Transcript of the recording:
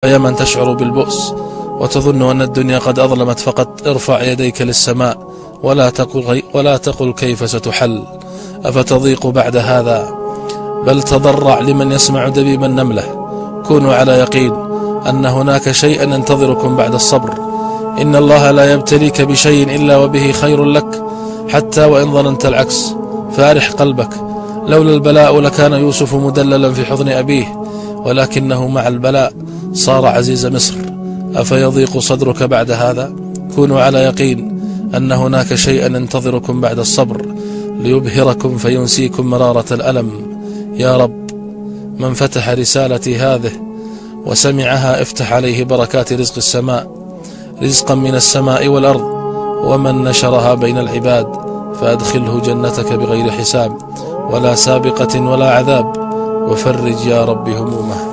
فيا من تشعر بالبؤس وتظن أن الدنيا قد أظلمت، فقط ارفع يديك للسماء ولا تقل كيف ستحل، أفتضيق بعد هذا؟ بل تضرع لمن يسمع دبيب النملة. كونوا على يقين أن هناك شيئا ينتظركم بعد الصبر. إن الله لا يبتليك بشيء إلا وبه خير لك، حتى وإن ظننت العكس. فارح قلبك، لولا البلاء لكان يوسف مدللا في حضن أبيه، ولكنه مع البلاء صار عزيز مصر. أفيضيق صدرك بعد هذا؟ كونوا على يقين أن هناك شيئا ينتظركم بعد الصبر ليبهركم فينسيكم مرارة الألم. يا رب، من فتح رسالتي هذه وسمعها افتح عليه بركات رزق السماء، رزقا من السماء والأرض، ومن نشرها بين العباد فأدخله جنتك بغير حساب ولا سابقة ولا عذاب، وفرج يا رب همومه.